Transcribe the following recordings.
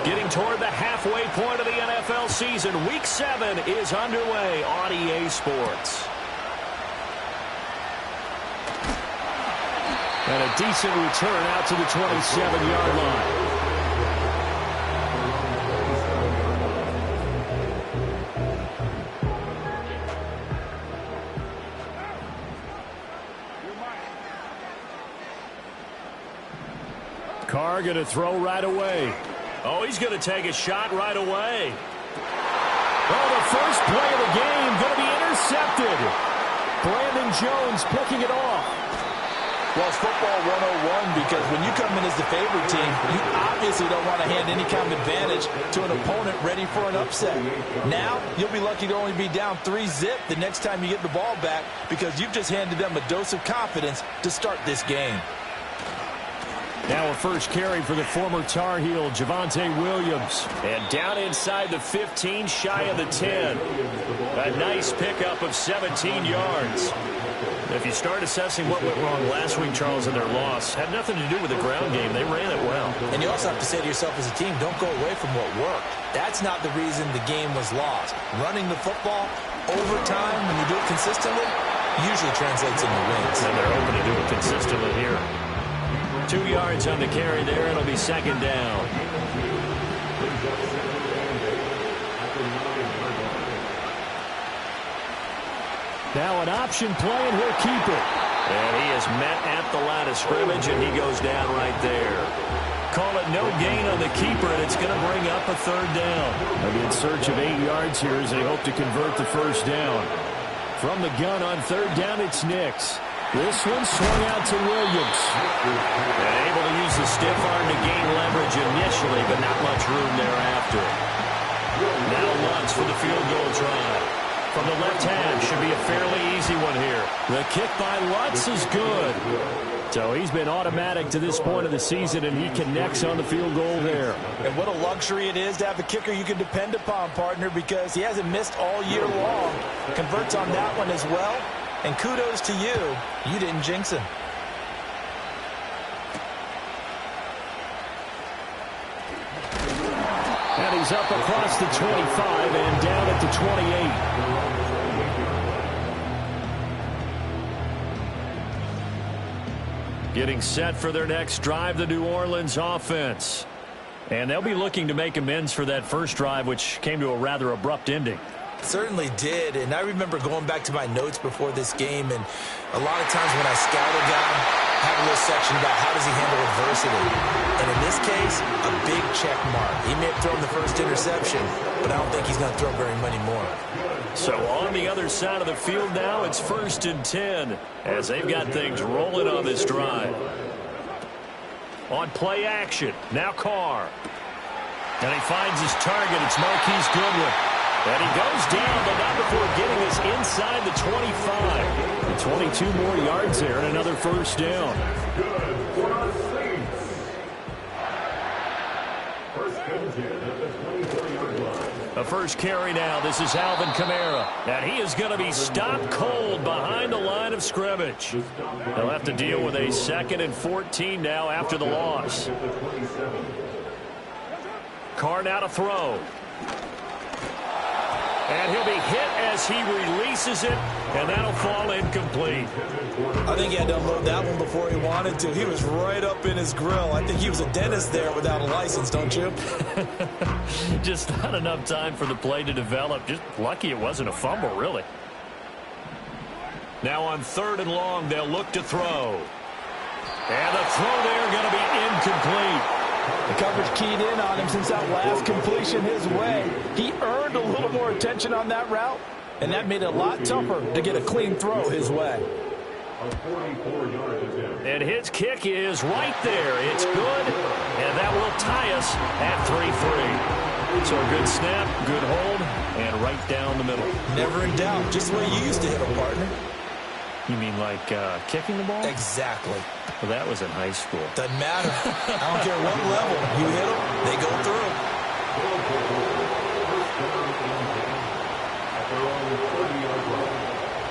Getting toward the halfway point of the NFL season. Week 7 is underway on EA Sports. And a decent return out to the 27-yard line. Carr going to throw right away. Oh, he's going to take a shot right away. Oh, the first play of the game going to be intercepted. Brandon Jones picking it off. Well, it's football 101 because when you come in as the favorite team, you obviously don't want to hand any kind of advantage to an opponent ready for an upset. Now, you'll be lucky to only be down 3-zip the next time you get the ball back because you've just handed them a dose of confidence to start this game. Now a first carry for the former Tar Heel, Javonte Williams. And down inside the 15, shy of the 10. A nice pickup of 17 yards. If you start assessing what went wrong last week, Charles, in their loss, had nothing to do with the ground game. They ran it well. And you also have to say to yourself as a team, don't go away from what worked. That's not the reason the game was lost. Running the football over time, when you do it consistently, usually translates into wins. And they're hoping to do it consistently here. 2 yards on the carry there. It'll be second down. Now an option play, and he'll keep it. And he is met at the line of scrimmage, and he goes down right there. Call it no gain on the keeper, and it's going to bring up a third down. In search of 8 yards here as they hope to convert the first down. From the gun on third down, it's Nix. This one swung out to Williams. And able to use the stiff arm to gain leverage initially, but not much room thereafter. Now Lutz for the field goal try. From the left hand, should be a fairly easy one here. The kick by Lutz is good. So he's been automatic to this point of the season, and he connects on the field goal there. And what a luxury it is to have a kicker you can depend upon, partner, because he hasn't missed all year long. Converts on that one as well. And kudos to you. You didn't jinx him. And he's up across the 25 and down at the 28. Getting set for their next drive, the New Orleans offense. And they'll be looking to make amends for that first drive, which came to a rather abrupt ending. Certainly did, and I remember going back to my notes before this game, and a lot of times when I scout a guy, I have a little section about how does he handle adversity. And in this case, a big check mark. He may have thrown the first interception, but I don't think he's going to throw very many more. So on the other side of the field now, it's 1st and 10 as they've got things rolling on this drive. On play action, now Carr. And he finds his target. It's Marquise Goodwin. And he goes down, but not before getting us inside the 25. And 22 more yards there and another first down. A first carry now. This is Alvin Kamara. And he is going to be stopped cold behind the line of scrimmage. They'll have to deal with a 2nd and 14 now after the loss. Carr now to throw. And he'll be hit as he releases it, and that'll fall incomplete. I think he had to unload that one before he wanted to. He was right up in his grill. I think he was a dentist there without a license, don't you? Just not enough time for the play to develop. Just lucky it wasn't a fumble, really. Now on 3rd and long, they'll look to throw. And the throw there going to be incomplete. The coverage keyed in on him since that last completion his way. He earned a little more attention on that route, and that made it a lot tougher to get a clean throw his way. And his kick is right there. It's good, and that will tie us at 3-3. So a good snap, good hold, and right down the middle. Never in doubt. Just the way you used to hit a partner. You mean like kicking the ball? Exactly. Well, that was in high school. Doesn't matter. I don't care what level. You hit them, they go through.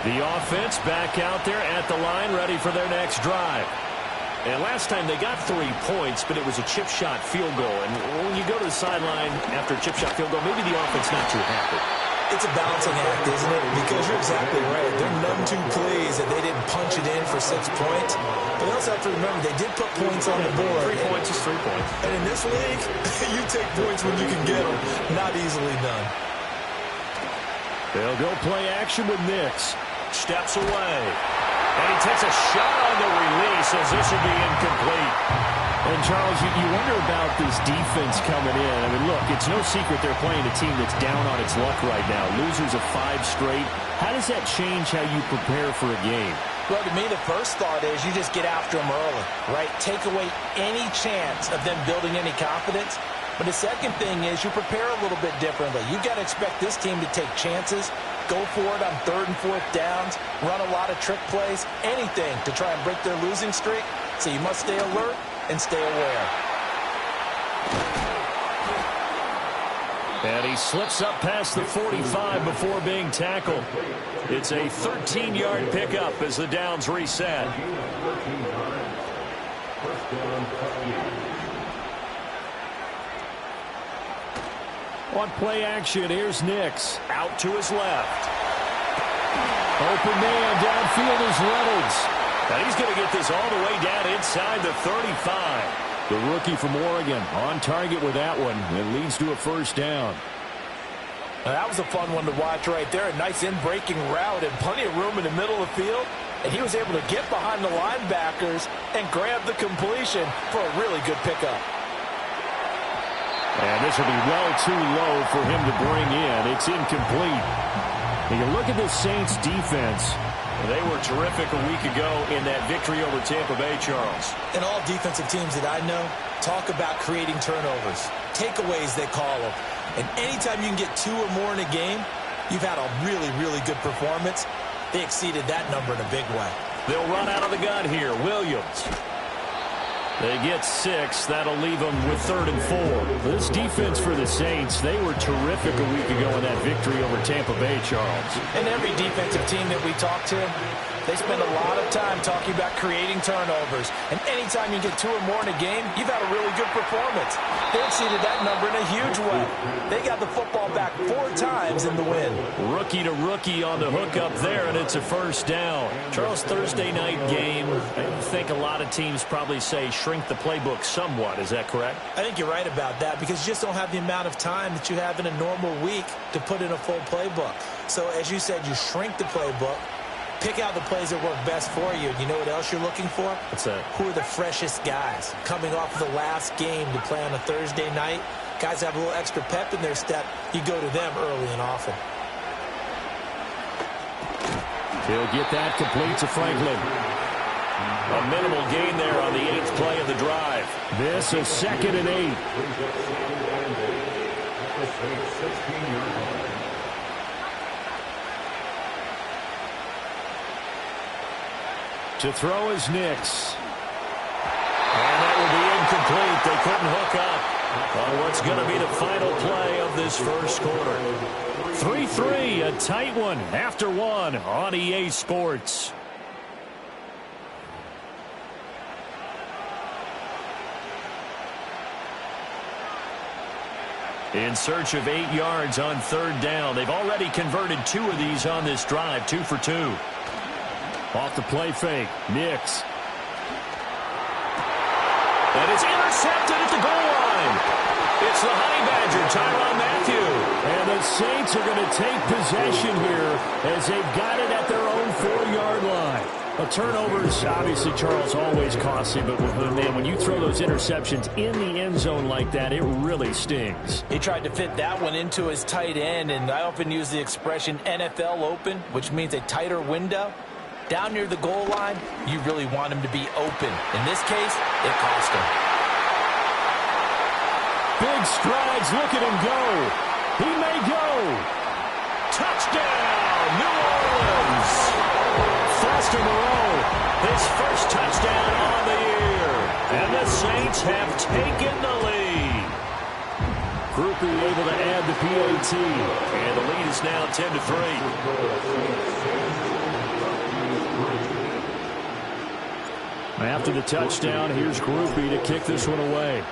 The offense back out there at the line, ready for their next drive. And last time they got 3 points, but it was a chip shot field goal. And when you go to the sideline after a chip shot field goal, maybe the offense not too happy. It's a balancing act, isn't it? Because you're exactly right. They're none too pleased that they didn't punch it in for 6 points. But they also have to remember they did put points on the board. 3 points is 3 points. And in this league, you take points when you can get them. Not easily done. They'll go play action with Nix. Steps away. And he takes a shot on the release as this will be incomplete. And, Charles, you wonder about this defense coming in. I mean, look, it's no secret they're playing a team that's down on its luck right now. Losers of 5 straight. How does that change how you prepare for a game? Well, to me, the first thought is you just get after them early, right? Take away any chance of them building any confidence. But the second thing is you prepare a little bit differently. You've got to expect this team to take chances, go for it on 3rd and 4th downs, run a lot of trick plays, anything to try and break their losing streak. So you must stay alert and stay aware. And he slips up past the 45 before being tackled. It's a 13-yard pickup as the downs reset. On play action, here's Nix. Out to his left. Open man, downfield is Reynolds. And he's going to get this all the way down inside the 35. The rookie from Oregon on target with that one. It leads to a first down. Now, that was a fun one to watch right there. A nice in-breaking route and plenty of room in the middle of the field. And he was able to get behind the linebackers and grab the completion for a really good pickup. And this will be well too low for him to bring in. It's incomplete. And you look at this Saints defense. They were terrific a week ago in that victory over Tampa Bay, Charles. And all defensive teams that I know talk about creating turnovers. Takeaways, they call them. And anytime you can get 2 or more in a game, you've had a really, really good performance. They exceeded that number in a big way. They'll run out of the gun here. Williams. They get 6. That'll leave them with 3rd and 4. This defense for the Saints, they were terrific a week ago in that victory over Tampa Bay, Charles. And every defensive team that we talk to, they spend a lot of time talking about creating turnovers. And anytime you get 2 or more in a game, you've had a really good performance. They exceeded that number in a huge way. They got the football back 4 times in the win. Rookie to rookie on the hook up there, and it's a first down. Charles, Thursday night game, I think a lot of teams probably say shrink the playbook somewhat. Is that correct? I think you're right about that because you just don't have the amount of time that you have in a normal week to put in a full playbook. So as you said, you shrink the playbook. Pick out the plays that work best for you. And you know what else you're looking for? What's that? Who are the freshest guys coming off of the last game to play on a Thursday night? Guys have a little extra pep in their step. You go to them early and often. He'll get that complete to Franklin. A minimal gain there on the 8th play of the drive. This is 2nd and 8. To throw is Nix. And that will be incomplete. They couldn't hook up on what's going to be the final play of this first quarter. 3-3, a tight one after 1 on EA Sports. In search of 8 yards on 3rd down. They've already converted 2 of these on this drive, 2 for 2. Off the play fake, Nix. And it's intercepted at the goal line. It's the Honey Badger, Tyrann Mathieu. And the Saints are going to take possession here as they've got it at their own 4-yard line. A turnover's obviously, Charles, always costly, but man, when you throw those interceptions in the end zone like that, it really stings. He tried to fit that one into his tight end, and I often use the expression NFL open, which means a tighter window. Down near the goal line, you really want him to be open. In this case, it cost him. Big strides, look at him go. He may go. Touchdown, New Orleans. Foster Moreau, his first touchdown on the year. And the Saints have taken the lead. Grupe able to add the PAT. And the lead is now 10-3. After the touchdown, here's Grupe to kick this one away.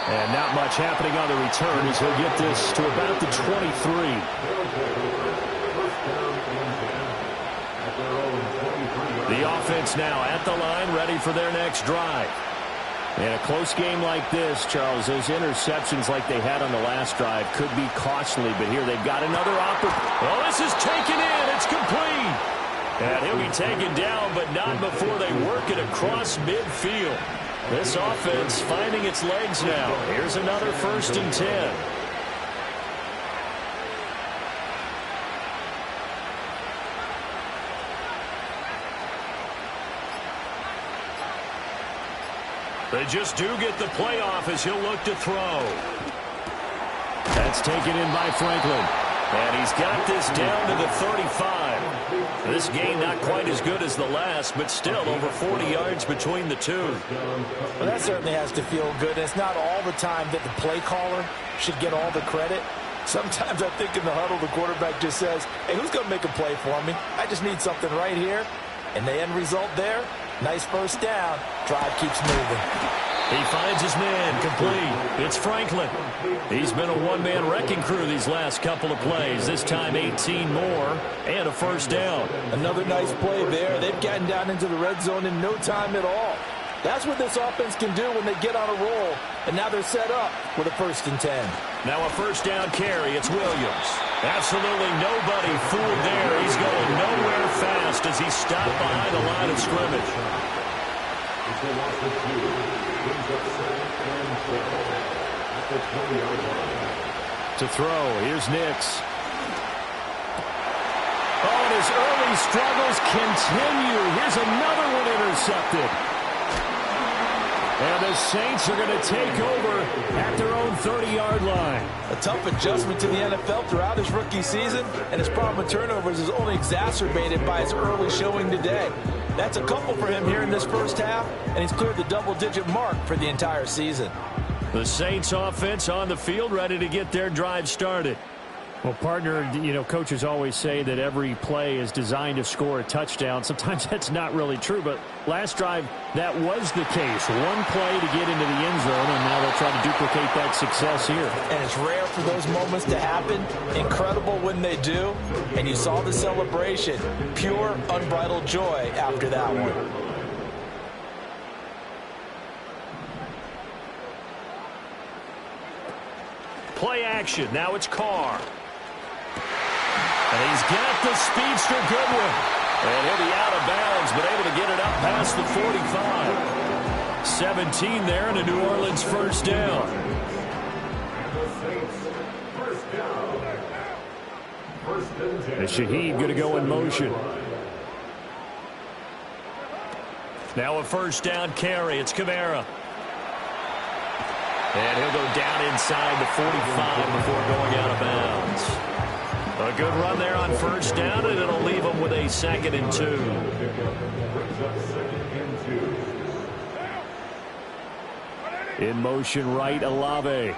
And not much happening on the return as he'll get this to about the 23. The offense now at the line, ready for their next drive. In a close game like this, Charles, those interceptions like they had on the last drive could be costly, but here they've got another opportunity. Oh, this is taken in. It's complete. And he'll be taken down, but not before they work it across midfield. This offense finding its legs now. Here's another 1st and 10. They just do get the playoff as he'll look to throw. That's taken in by Franklin. And he's got this down to the 35. This game not quite as good as the last, but still over 40 yards between the two. Well, that certainly has to feel good. It's not all the time that the play caller should get all the credit. Sometimes I think in the huddle, the quarterback just says, hey, who's going to make a play for me? I just need something right here. And the end result there, nice 1st down. Drive keeps moving. He finds his man complete. It's Franklin. He's been a one-man wrecking crew these last couple of plays. This time 18 more and a 1st down. Another nice play there. They've gotten down into the red zone in no time at all. That's what this offense can do when they get on a roll. And now they're set up with a 1st and 10. Now a 1st down carry. It's Williams. Absolutely nobody fooled there. He's going nowhere fast as he stopped behind the line of scrimmage. To throw, here's Nix. Oh, and his early struggles continue. Here's another one intercepted. And the Saints are going to take over at their own 30-yard line. A tough adjustment to the NFL throughout his rookie season, and his problem with turnovers is only exacerbated by his early showing today. That's a couple for him here in this 1st half, and he's cleared the double-digit mark for the entire season. The Saints offense on the field, ready to get their drive started. Well, partner, coaches always say that every play is designed to score a touchdown. Sometimes that's not really true, but last drive, that was the case. One play to get into the end zone, and now they'll try to duplicate that success here. And it's rare for those moments to happen. Incredible when they do. And you saw the celebration. Pure, unbridled joy after that one. Play action. Now it's Carr. And he's got the speedster Goodwin. And he'll be out of bounds, but able to get it up past the 45. 17 there and a New Orleans 1st down. And Shaheed going to go in motion. Now a 1st down carry. It's Kamara. And he'll go down inside the 45 before going out of bounds. A good run there on 1st down, and it'll leave him with a 2nd and 2. In motion right, Olave.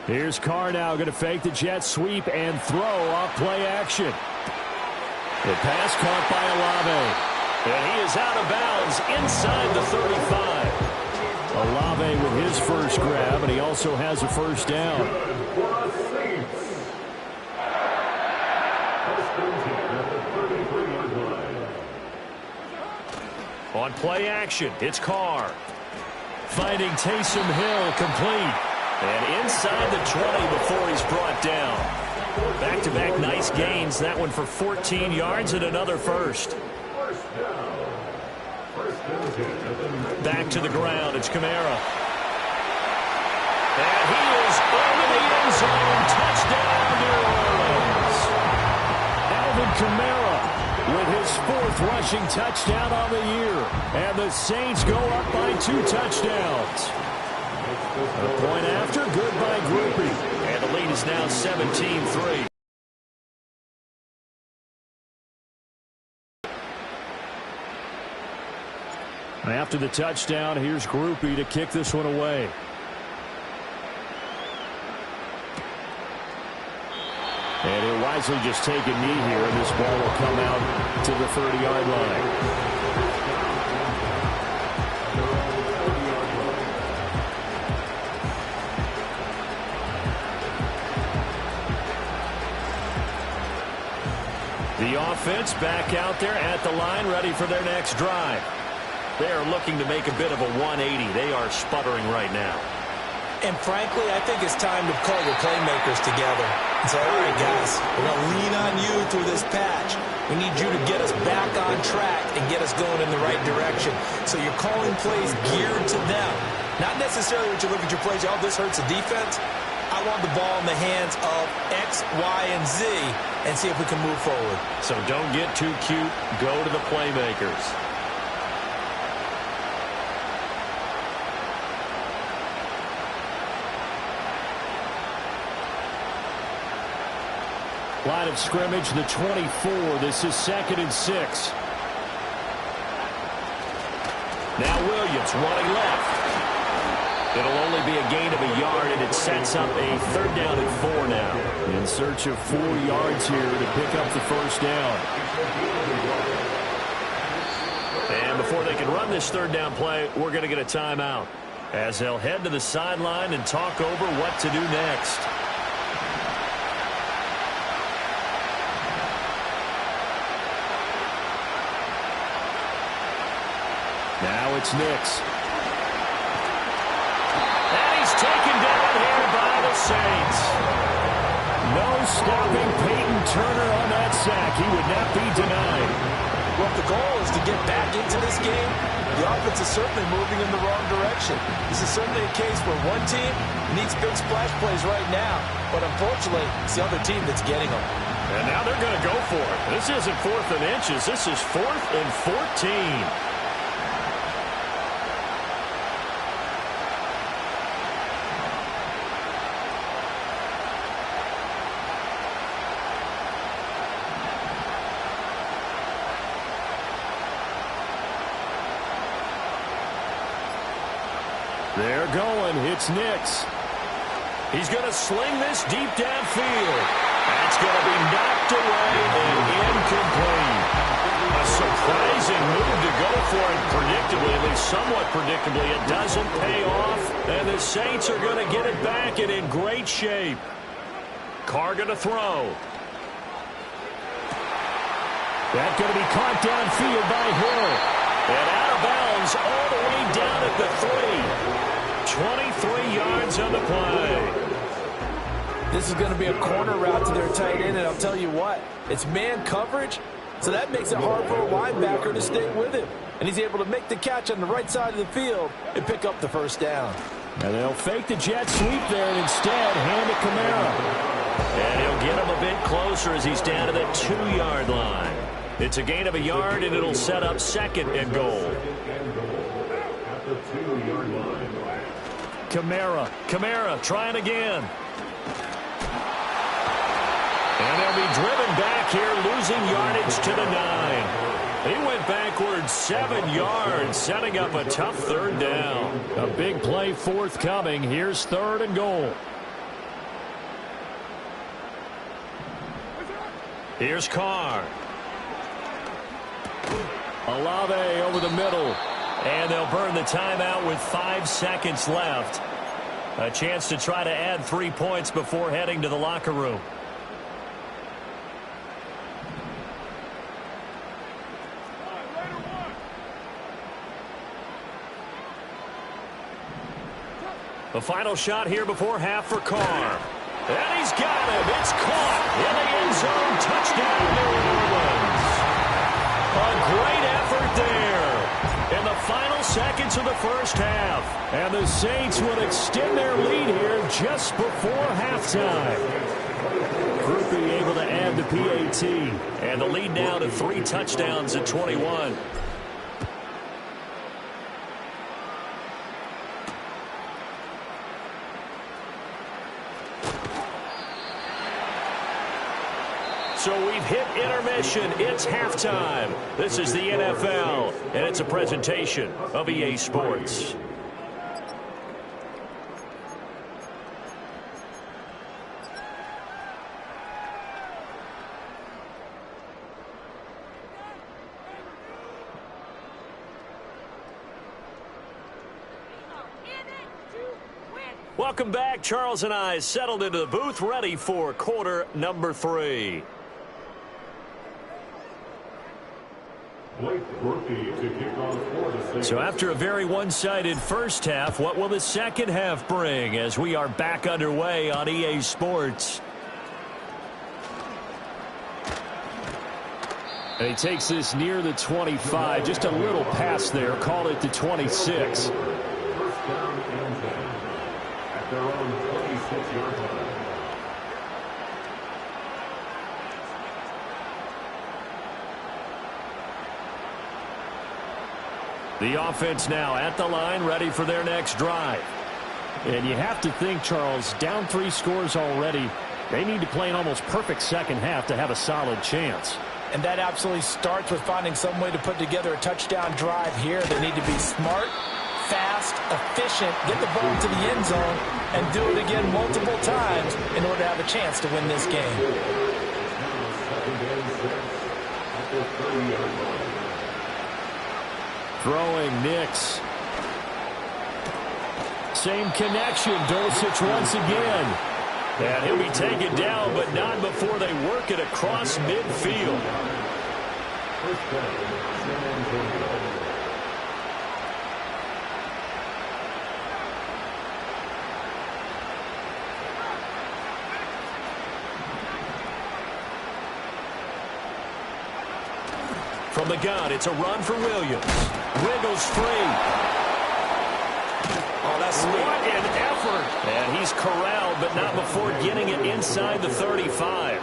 Here's Carr now going to fake the jet sweep and throw off play action. The pass caught by Olave. And he is out of bounds inside the 35. Olave with his 1st grab, and he also has a 1st down. On play action, it's Carr. Finding Taysom Hill complete. And inside the 20 before he's brought down. Back-to-back nice gains. That one for 14 yards and another 1st. Back to the ground. It's Kamara. And he is over the end zone. Touchdown, New Orleans. Alvin Kamara with his 4th rushing touchdown on the year. And the Saints go up by 2 touchdowns. A point after, good by Grupe. And the lead is now 17-3. After the touchdown, here's Grupe to kick this one away. And he'll wisely just take a knee here, and this ball will come out to the 30-yard line. The offense back out there at the line, ready for their next drive. They are looking to make a bit of a 180. They are sputtering right now. And frankly, I think it's time to call your playmakers together and say, all right, guys, we're going to lean on you through this patch. We need you to get us back on track and get us going in the right direction. So you're calling plays geared to them. Not necessarily when you look at your plays, oh, this hurts the defense. I want the ball in the hands of X, Y, and Z and see if we can move forward. So don't get too cute. Go to the playmakers. Line of scrimmage, the 24. This is 2nd and 6. Now Williams running left. It'll only be a gain of a yard, and it sets up a 3rd down and 4 now. In search of 4 yards here to pick up the first down. And before they can run this 3rd down play, we're going to get a timeout, as they'll head to the sideline and talk over what to do next. Now it's Nix. Taken down here by the Saints. No stopping Peyton Turner on that sack. He would not be denied. Well, if the goal is to get back into this game, the offense is certainly moving in the wrong direction. This is certainly a case where one team needs big splash plays right now, but unfortunately, it's the other team that's getting them. And now they're going to go for it. This isn't 4th and inches. This is 4th and 14. They're going. It's Nix. He's going to sling this deep downfield. That's going to be knocked away and incomplete. A surprising move to go for it predictably, at least somewhat predictably. It doesn't pay off, and the Saints are going to get it back and in great shape. Carr going to throw. That's going to be caught downfield by Hill. And out of bounds all the way down at the 3. 23 yards on the play. This is going to be a corner route to their tight end, and I'll tell you what, it's man coverage, so that makes it hard for a linebacker to stay with him. And he's able to make the catch on the right side of the field and pick up the first down. And they'll fake the jet sweep there and instead hand it Kamara. And he'll get him a bit closer as he's down to the 2-yard line. It's a gain of a yard, and it'll set up 2nd and goal. Kamara trying again. And they'll be driven back here, losing yardage to the 9. He went backwards 7 yards, setting up a tough 3rd down. A big play forthcoming. Here's 3rd and goal. Here's Carr. Olave over the middle. And they'll burn the timeout with 5 seconds left. A chance to try to add 3 points before heading to the locker room. The final shot here before half for Carr. And he's got him. It's caught in the end zone. Touchdown, New Orleans. A great effort there in the final seconds of the first half. And the Saints will extend their lead here just before halftime. Grupe able to add the PAT. And the lead now to 3 touchdowns at 21. So we've hit intermission. It's halftime. This is the NFL, and it's a presentation of EA Sports. Welcome back. Charles and I settled into the booth, ready for quarter number 3. So after a very one-sided first half, what will the second half bring as we are back underway on EA Sports? And he takes this near the 25, just a little pass there, call it the 26. At their own 26-yard line. The offense now at the line, ready for their next drive. And you have to think, Charles, down 3 scores already. They need to play an almost perfect second half to have a solid chance. And that absolutely starts with finding some way to put together a touchdown drive here. They need to be smart, fast, efficient, get the ball to the end zone, and do it again multiple times in order to have a chance to win this game. Throwing Nix. Same connection. Dulcich once again. And he'll be taken down, but not before they work it across midfield. From the gun, it's a run for Williams. Wiggles free. Oh, that's what an effort. And he's corralled, but not before getting it inside the 35.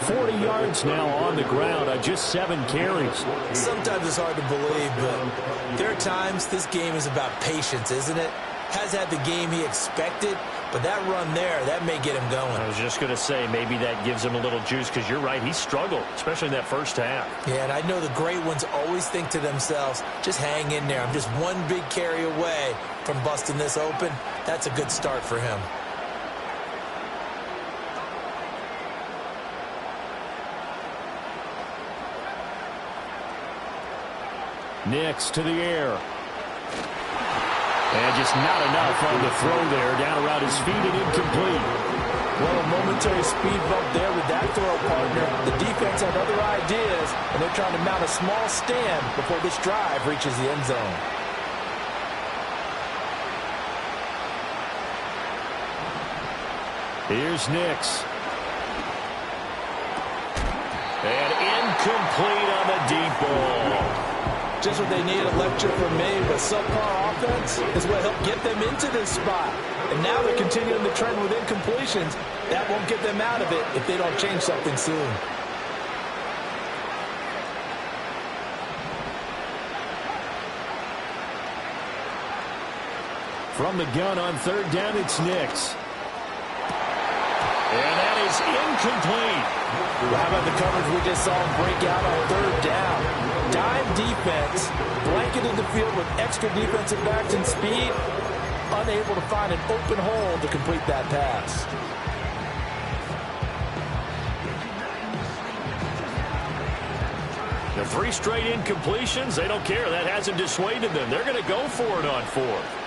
40 yards now on the ground on just 7 carries. Sometimes it's hard to believe, but there are times this game is about patience, isn't it? Has had the game he expected, but that run there, that may get him going. I was just going to say, maybe that gives him a little juice, because you're right, he struggled, especially in that first half. Yeah, and I know the great ones always think to themselves, just hang in there. I'm just one big carry away from busting this open. That's a good start for him. Nix to the air. And just not enough on the throw there. Down around his feet and incomplete. Well, a momentary speed bump there with that throw, partner. The defense had other ideas, and they're trying to mount a small stand before this drive reaches the end zone. Here's Nix. And incomplete on the deep ball. Just what they needed, a lecture from me, but subpar offense is what helped get them into this spot. And now they're continuing the trend with incompletions. That won't get them out of it if they don't change something soon. From the gun on 3rd down, it's Nix. And that is incomplete. How about the coverage we just saw him break out on 3rd down? Dime defense, blanketed the field with extra defensive backs and speed, unable to find an open hole to complete that pass. The 3 straight incompletions, they don't care. That hasn't dissuaded them. They're going to go for it on 4th.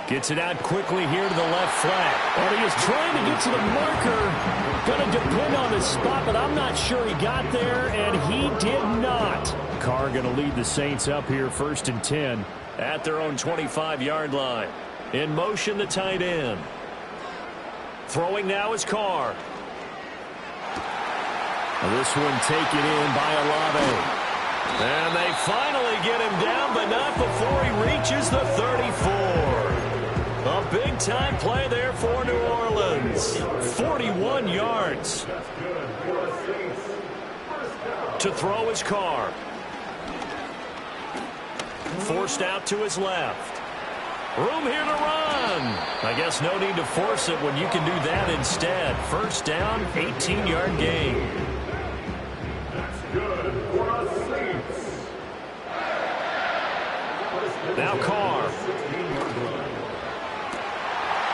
Gets it out quickly here to the left flat. And he is trying to get to the marker. Going to depend on the spot, but I'm not sure he got there, and he did not. Carr going to lead the Saints up here 1st and 10. At their own 25-yard line. In motion, the tight end. Throwing now is Carr. This one taken in by Olave. And they finally get him down, but not before he reaches the 34. A big-time play there for New Orleans. 41 yards. To throw his Carr. Forced out to his left. Room here to run. I guess no need to force it when you can do that instead. 1st down, 18-yard gain. That's good for us Saints. Now Carr.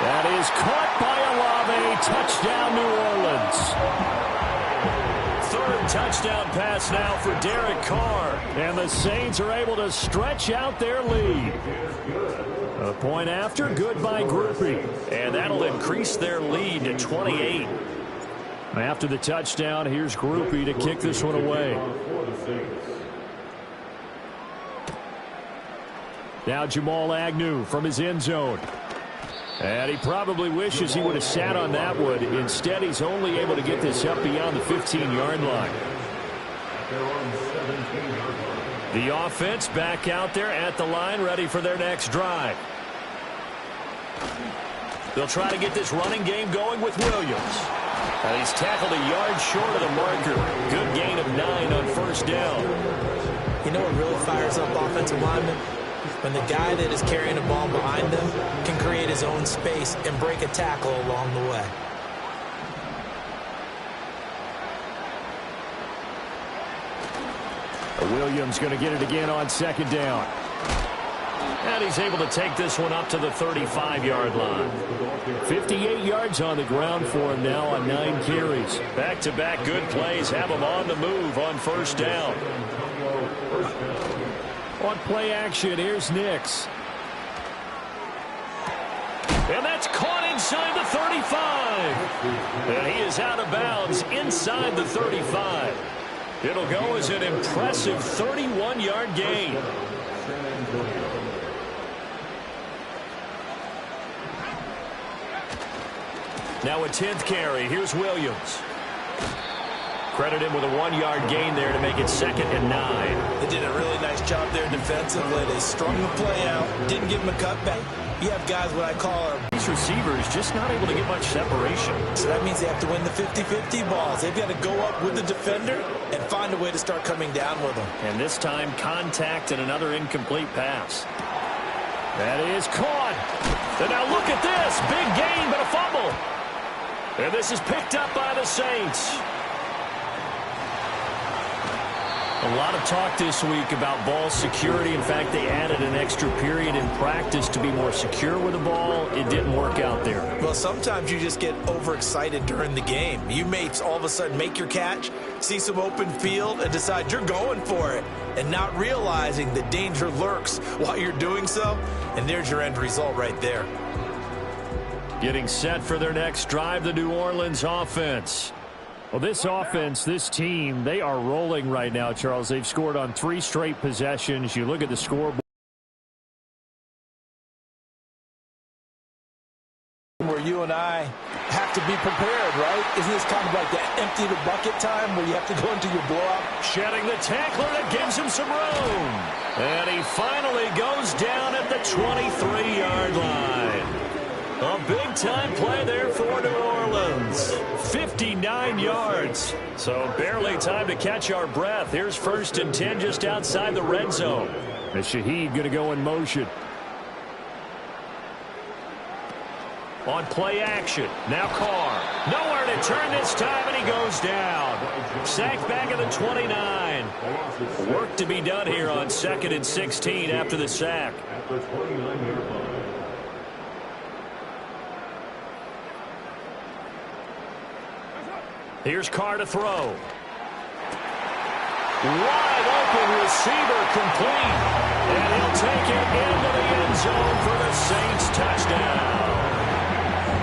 That is caught by Olave. Touchdown, New Orleans. third touchdown pass now for Derek Carr. And the Saints are able to stretch out their lead. A point after, good by Grupe. And that'll increase their lead to 28. After the touchdown, here's Grupe to kick this one away. Now Jamal Agnew from his end zone. And he probably wishes he would have sat on that one. Instead, he's only able to get this up beyond the 15-yard line. The offense back out there at the line, ready for their next drive. They'll try to get this running game going with Williams. And he's tackled a yard short of the marker. Good gain of 9 on first down. You know what really fires up offensive linemen? When the guy that is carrying the ball behind them can create his own space and break a tackle along the way. Williams going to get it again on second down. And he's able to take this one up to the 35-yard line. 58 yards on the ground for him now on 9 carries. Back-to-back good plays have him on the move on first down. On play action, here's Nix. And that's caught inside the 35. And he is out of bounds inside the 35. It'll go as an impressive 31-yard gain. Now a 10th carry. Here's Williams. Credit him with a 1-yard gain there to make it 2nd and 9. They did a really nice job there defensively. They strung the play out, didn't give him a cutback. You have guys what I call our these receivers just not able to get much separation. So that means they have to win the 50-50 balls. They've got to go up with the defender and find a way to start coming down with them. And this time contact and another incomplete pass. That is caught. And now look at this. Big gain, but a fumble. And this is picked up by the Saints. A lot of talk this week about ball security. In fact, they added an extra period in practice to be more secure with the ball. It didn't work out there. Well, sometimes you just get overexcited during the game. You may all of a sudden make your catch, see some open field, and decide you're going for it, and not realizing the danger lurks while you're doing so. And there's your end result right there. Getting set for their next drive, the New Orleans offense. Well, this offense, this team, they are rolling right now, Charles. They've scored on 3 straight possessions. You look at the scoreboard. Where you and I have to be prepared, right? Isn't this kind of like the empty the bucket time where you have to go into your blowout? Shedding the tackler that gives him some room. And he finally goes down at the 23-yard line. A big-time play there for New Orleans. 59 yards. So barely time to catch our breath. Here's 1st and 10 just outside the red zone. And Shaheed going to go in motion. On play action. Now Carr. Nowhere to turn this time, and he goes down. Sacked back at the 29. Work to be done here on 2nd and 16 after the sack. Here's Carr to throw. Wide open receiver complete. And he'll take it into the end zone for the Saints touchdown.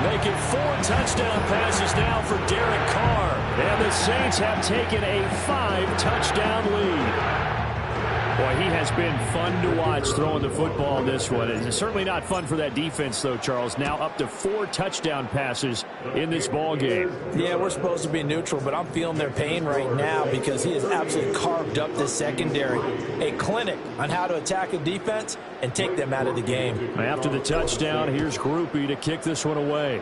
Making 4 touchdown passes now for Derek Carr. And the Saints have taken a 5-touchdown lead. Boy, he has been fun to watch throwing the football this one. It's certainly not fun for that defense, though, Charles. Now up to 4 touchdown passes in this ball game. Yeah, we're supposed to be neutral, but I'm feeling their pain right now because he has absolutely carved up the secondary. A clinic on how to attack a defense and take them out of the game. After the touchdown, here's Grupe to kick this one away.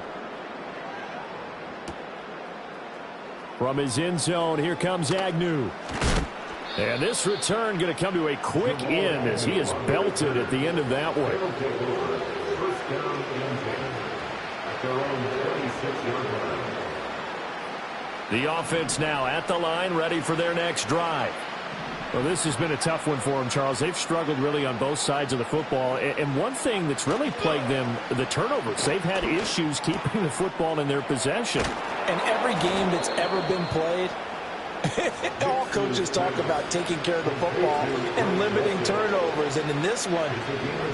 From his end zone, here comes Agnew. And this return going to come to a quick end as he is belted at the end of that one. The offense now at the line, ready for their next drive. Well, this has been a tough one for them, Charles. They've struggled really on both sides of the football. And one thing that's really plagued them, the turnovers. They've had issues keeping the football in their possession. And every game that's ever been played, All coaches talk about taking care of the football and limiting turnovers. And in this one,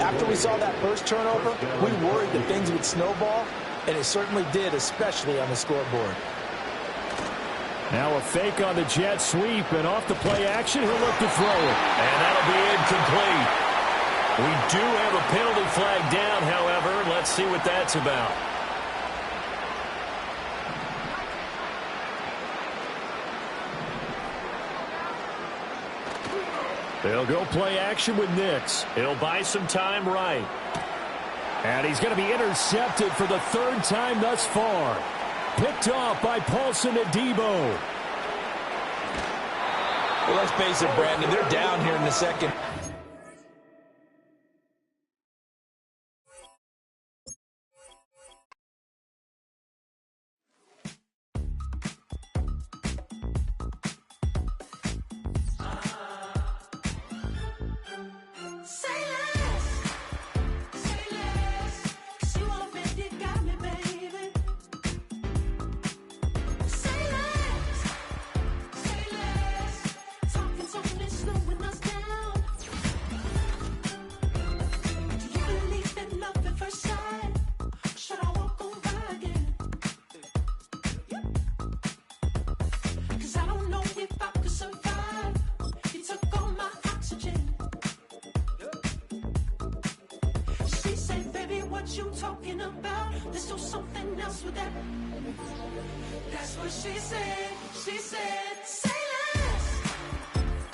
after we saw that first turnover, we worried that things would snowball, and it certainly did, especially on the scoreboard. Now a fake on the jet sweep, and off the play action, he'll look to throw it. And that'll be incomplete. We do have a penalty flag down, however. Let's see what that's about. They'll go play action with Nix. He'll buy some time right. And he's going to be intercepted for the third time thus far. Picked off by Paulson Adebo. Well, let's face it, Brandon. They're down here in the second. You talking about? There's no something else with that. That's what she said. She said, say less.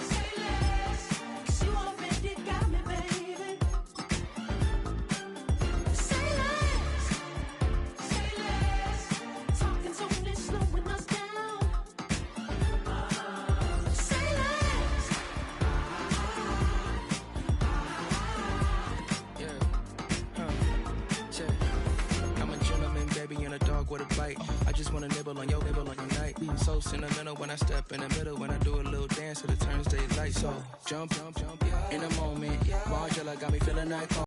Say less. 'Cause you already got me, baby. Say less. Say less. Talking's only slowing us down. Say less. I'm a gentleman, baby, and a dog with a bite. I just wanna nibble on your night. So sentimental when I step in the middle. When I do a little dance, till it turns daylight. So jump, in a moment. Margella got me feeling like